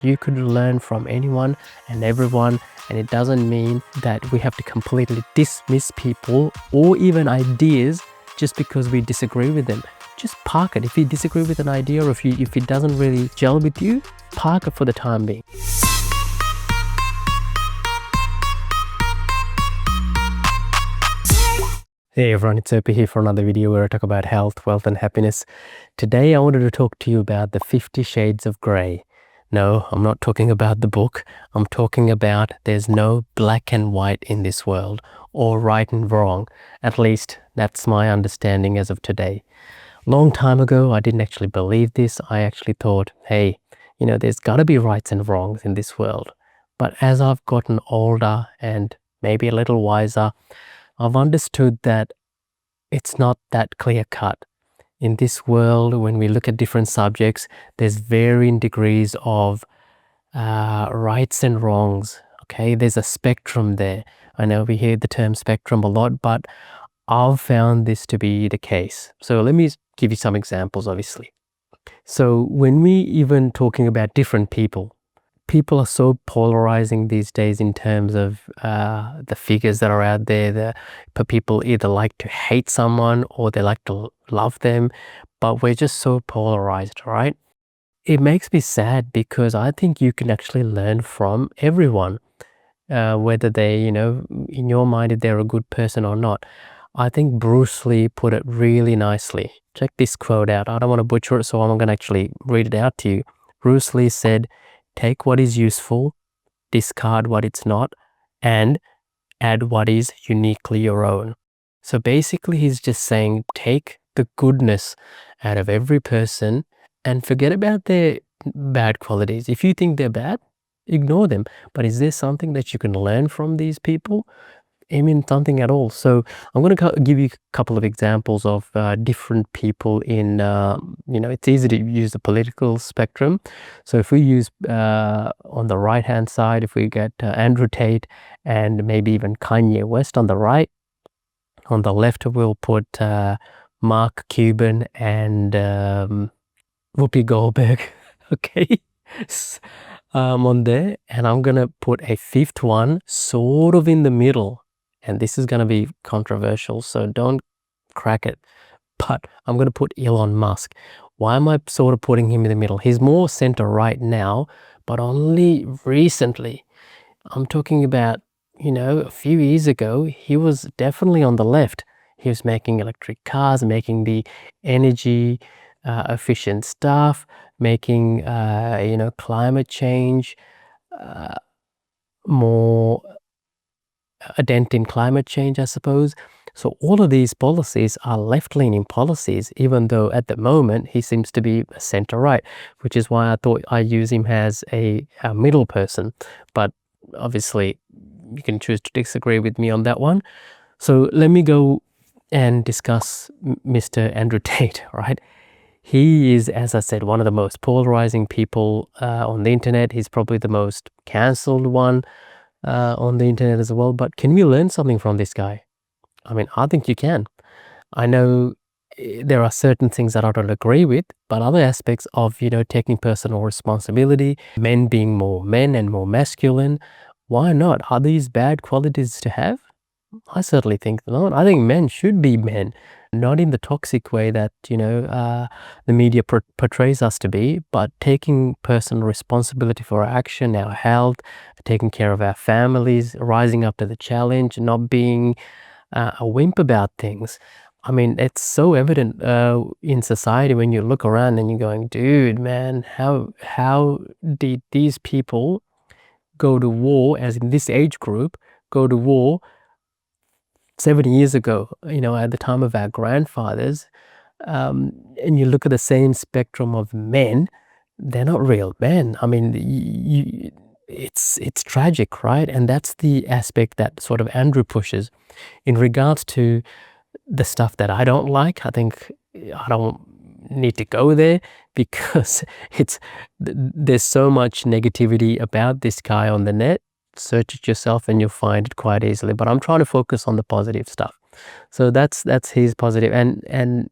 You could learn from anyone and everyone, and it doesn't mean that we have to completely dismiss people or even ideas just because we disagree with them. Just park it. If you disagree with an idea, or if it doesn't really gel with you, park it for the time being. Hey everyone, it's Whoopi here for another video where I talk about health, wealth and happiness. Today I wanted to talk to you about the 50 Shades of Grey. No, I'm not talking about the book. I'm talking about there's no black and white in this world, or right and wrong. At least that's my understanding as of today. Long time ago, I didn't actually believe this. I actually thought, hey, there's got to be rights and wrongs in this world. But as I've gotten older and maybe a little wiser, I've understood that it's not that clear cut. In this world, when we look at different subjects, there's varying degrees of rights and wrongs. Okay, there's a spectrum there. I know we hear the term spectrum a lot, but I've found this to be the case. So let me give you some examples, obviously. So when we even talking about different people are so polarizing these days in terms of the figures that are out there. People either like to hate someone or they like to love them, but we're just so polarized, right? It makes me sad because I think you can actually learn from everyone, whether they, in your mind, if they're a good person or not. I think Bruce Lee put it really nicely. Check this quote out. I don't want to butcher it, so I'm going to actually read it out to you. Bruce Lee said, "Take what is useful, discard what it's not, and add what is uniquely your own." So basically he's just saying, take the goodness out of every person and forget about their bad qualities. If you think they're bad, ignore them. But is there something that you can learn from these people? I mean, something at all. So I'm going to give you a couple of examples of different people in, it's easy to use the political spectrum. So if we use on the right-hand side, if we get Andrew Tate and maybe even Kanye West on the right, on the left we'll put Mark Cuban and Whoopi Goldberg, okay, on there. And I'm going to put a fifth one sort of in the middle. And this is going to be controversial, so don't crack it. But I'm going to put Elon Musk. Why am I sort of putting him in the middle? He's more center right now, but only recently. I'm talking about, a few years ago, he was definitely on the left. He was making electric cars, making the energy efficient stuff, making, climate change more a dent in climate change, I suppose. So all of these policies are left-leaning policies, even though at the moment he seems to be center-right, which is why I thought I use him as a middle person. But obviously, you can choose to disagree with me on that one. So let me go and discuss Mr. Andrew Tate, right? He is, as I said, one of the most polarizing people on the internet. He's probably the most cancelled one on the internet as well. But can we learn something from this guy? I mean, I think you can. I know there are certain things that I don't agree with, but other aspects of, taking personal responsibility, men being more men and more masculine, why not? Are these bad qualities to have? I certainly think not. I think men should be men, not in the toxic way that, the media portrays us to be, but taking personal responsibility for our action, our health, taking care of our families, rising up to the challenge, not being a wimp about things. I mean, it's so evident in society when you look around and you're going, dude, man, how did these people go to war, as in this age group, go to war 70 years ago, at the time of our grandfathers, and you look at the same spectrum of men, they're not real men. I mean, it's tragic, right? And that's the aspect that sort of Andrew pushes. In regards to the stuff that I don't like, I think I don't need to go there because there's so much negativity about this guy on the net. Search it yourself and you'll find it quite easily. But I'm trying to focus on the positive stuff. So that's his positive. And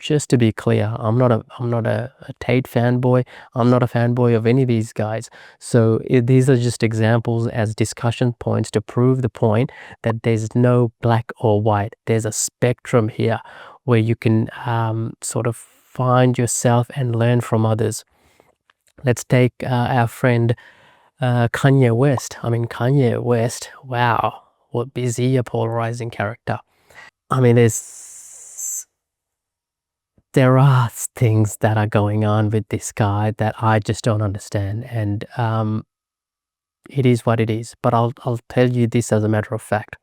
just to be clear, I'm not a Tate fanboy. I'm not a fanboy of any of these guys. So these are just examples as discussion points to prove the point that there's no black or white. There's a spectrum here where you can sort of find yourself and learn from others. Let's take our friend Kanye West. I mean, Kanye West, wow, what is he a polarizing character? I mean, there are things that are going on with this guy that I just don't understand, and it is what it is. But I'll tell you this as a matter of fact.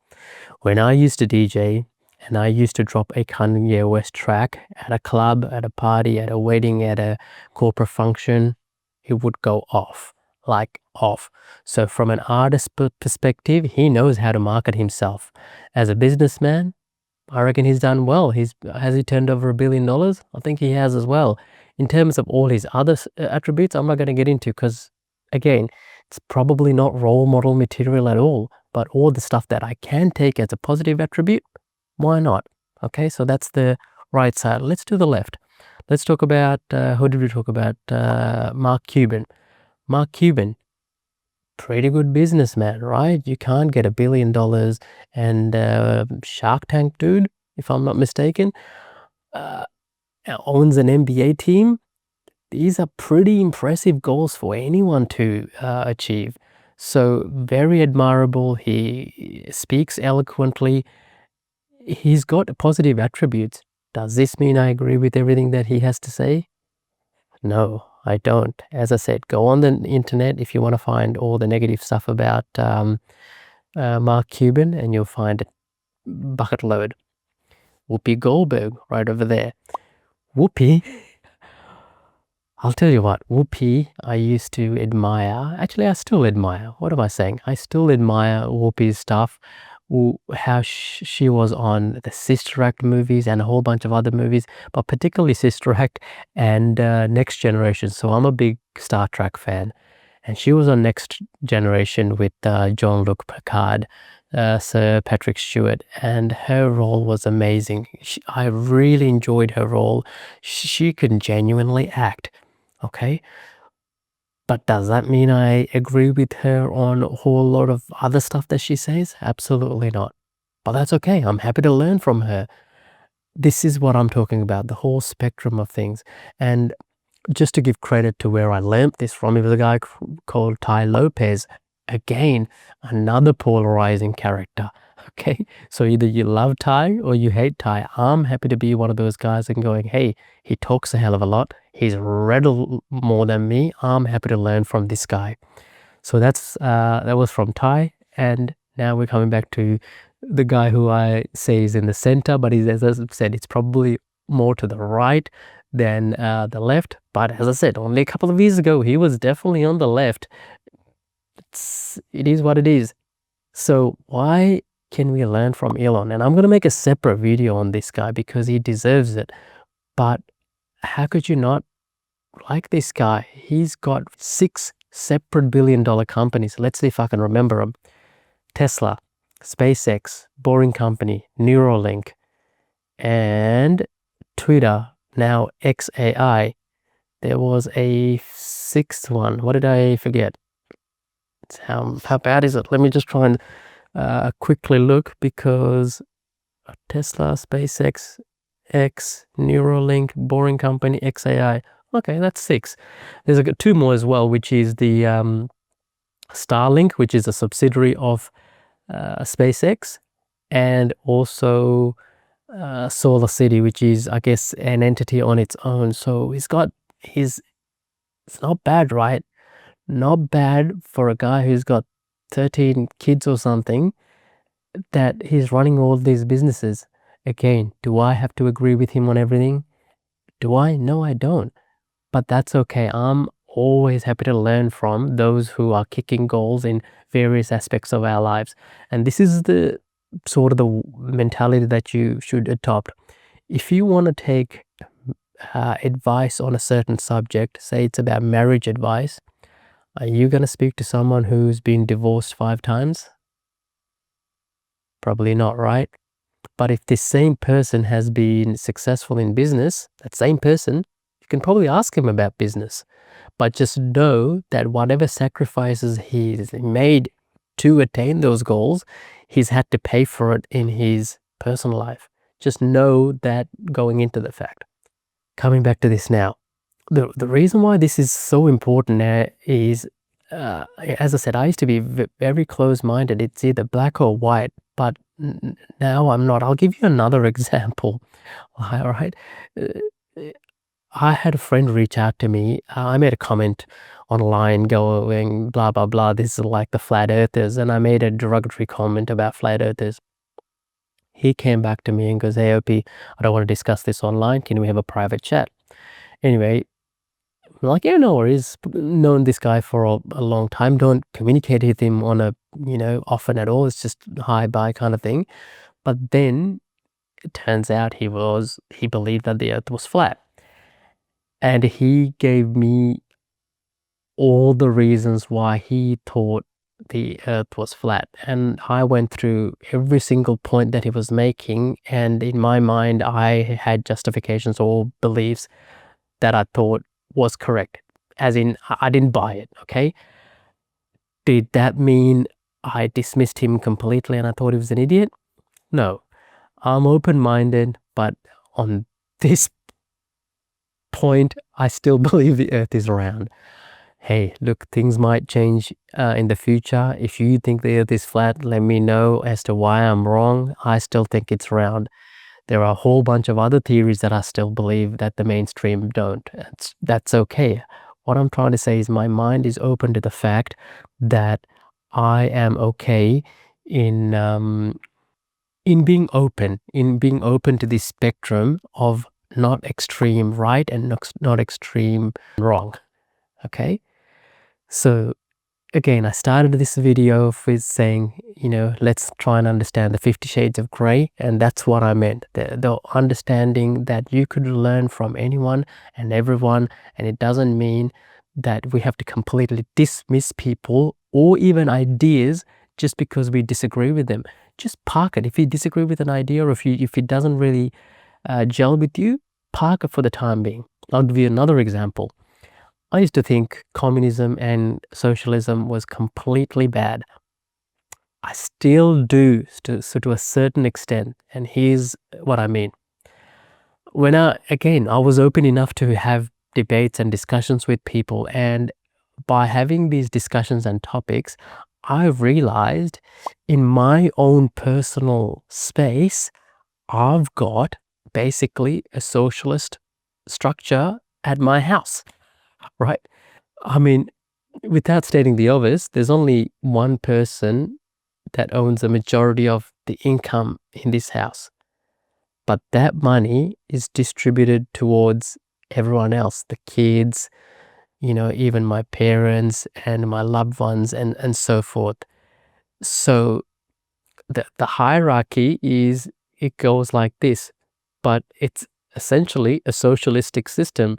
When I used to DJ and I used to drop a Kanye West track at a club, at a party, at a wedding, at a corporate function, it would go off, like off. So from an artist perspective, he knows how to market himself. As a businessman, I reckon he's done well. Has he turned over $1 billion? I think he has as well. In terms of all his other attributes, I'm not going to get into because, again, it's probably not role model material at all. But all the stuff that I can take as a positive attribute, why not? Okay, so that's the right side. Let's do the left. Let's talk about, who did we talk about? Mark Cuban. Mark Cuban, pretty good businessman, right? You can't get $1 billion and Shark Tank dude, if I'm not mistaken, owns an NBA team. These are pretty impressive goals for anyone to achieve. So very admirable. He speaks eloquently. He's got positive attributes. Does this mean I agree with everything that he has to say? No, I don't. As I said, go on the internet if you want to find all the negative stuff about Mark Cuban, and you'll find a bucket load. Whoopi Goldberg, right over there. Whoopi, I'll tell you what, Whoopi, I used to admire. Actually, I still admire. What am I saying? I still admire Whoopi's stuff. How she was on the Sister Act movies and a whole bunch of other movies, but particularly Sister Act and Next Generation. So I'm a big Star Trek fan. And she was on Next Generation with Jean-Luc Picard, Sir Patrick Stewart, and her role was amazing. I really enjoyed her role. She could genuinely act. Okay, but does that mean I agree with her on a whole lot of other stuff that she says? Absolutely not. But that's okay. I'm happy to learn from her. This is what I'm talking about, the whole spectrum of things. And just to give credit to where I learnt this from, it was a guy called Tai Lopez. Again, another polarizing character. Okay, so either you love Tai or you hate Tai. I'm happy to be one of those guys and going, hey, he talks a hell of a lot. He's read more than me. I'm happy to learn from this guy. So that was from Tai, and now we're coming back to the guy who I say is in the center, but as I said, it's probably more to the right than the left. But as I said, only a couple of years ago, he was definitely on the left. It is what it is. So why can we learn from Elon? And I'm going to make a separate video on this guy because he deserves it. But how could you not like this guy? He's got 6 separate billion-dollar companies. Let's see if I can remember them. Tesla, SpaceX, Boring Company, Neuralink, and Twitter, now XAI. There was a 6th one. What did I forget? How bad is it? Let me just try and quickly look, because Tesla, SpaceX, X, Neuralink, Boring Company, XAI. Okay, that's 6. There's 2 more as well, which is the Starlink, which is a subsidiary of SpaceX, and also Solar City, which is, I guess, an entity on its own. So it's not bad, right? Not bad for a guy who's got 13 kids or something, that he's running all these businesses. Again, do I have to agree with him on everything? Do I? No, I don't. But that's okay. I'm always happy to learn from those who are kicking goals in various aspects of our lives. And this is the sort of the mentality that you should adopt. If you want to take advice on a certain subject, say it's about marriage advice, are you going to speak to someone who's been divorced 5 times? Probably not, right? But if this same person has been successful in business, that same person, you can probably ask him about business. But just know that whatever sacrifices he's made to attain those goals, he's had to pay for it in his personal life. Just know that going into the fact. Coming back to this now, the reason why this is so important is, as I said, I used to be very close-minded. It's either black or white, but now I'm not. I'll give you another example. All right. I had a friend reach out to me. I made a comment online going, blah, blah, blah. This is like the flat earthers. And I made a derogatory comment about flat earthers. He came back to me and goes, hey, Whoopi, I don't want to discuss this online. Can we have a private chat? Anyway, I'm like, yeah, no worries. Known this guy for a long time. Don't communicate with him on a, often at all. It's just hi, bye kind of thing. But then it turns out he believed that the earth was flat. And he gave me all the reasons why he thought the earth was flat. And I went through every single point that he was making. And in my mind, I had justifications or beliefs that I thought was correct. As in, I didn't buy it, okay? Did that mean I dismissed him completely and I thought he was an idiot? No. I'm open-minded, but on this point, I still believe the earth is round. Hey, look, things might change in the future. If you think the earth is flat, let me know as to why I'm wrong. I still think it's round. There are a whole bunch of other theories that I still believe that the mainstream don't. That's okay. What I'm trying to say is my mind is open to the fact that I am okay in being open to this spectrum of not extreme right and not extreme wrong. Okay? So again, I started this video with saying, let's try and understand the 50 Shades of Grey, and that's what I meant. The understanding that you could learn from anyone and everyone, and it doesn't mean that we have to completely dismiss people or even ideas just because we disagree with them. Just park it. If you disagree with an idea or if it doesn't really gel with you, park it for the time being. I'll give you another example. I used to think communism and socialism was completely bad. I still do, so to a certain extent. And here's what I mean. When I was open enough to have debates and discussions with people. And by having these discussions and topics, I've realized in my own personal space, I've got basically a socialist structure at my house. Right? I mean, without stating the obvious, there's only one person that owns the majority of the income in this house. But that money is distributed towards everyone else, the kids, even my parents and my loved ones and so forth. So the hierarchy it goes like this, but it's essentially a socialistic system.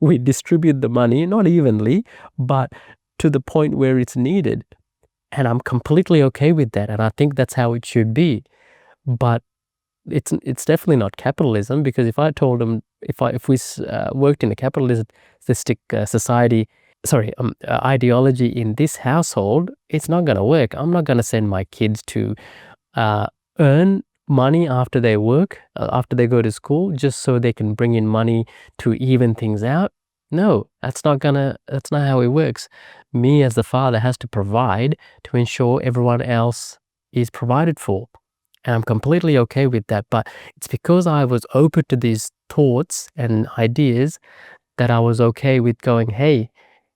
We distribute the money not evenly, but to the point where it's needed. And I'm completely okay with that. And I think that's how it should be. But it's definitely not capitalism, because if I told them, if we worked in a capitalistic society, ideology in this household, it's not going to work. I'm not going to send my kids to earn money after they work, after they go to school, just so they can bring in money to even things out. No, that's not how it works. Me as the father has to provide to ensure everyone else is provided for. And I'm completely okay with that. But it's because I was open to these thoughts and ideas that I was okay with going, hey,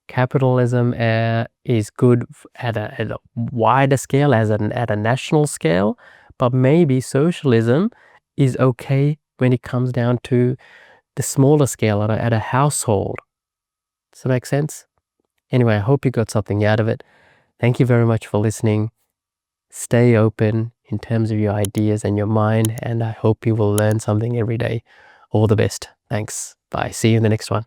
capitalism is good at a wider scale, at a national scale, but maybe socialism is okay when it comes down to the smaller scale at a household. Does that make sense? Anyway, I hope you got something out of it. Thank you very much for listening. Stay open in terms of your ideas and your mind, and I hope you will learn something every day. All the best. Thanks. Bye. See you in the next one.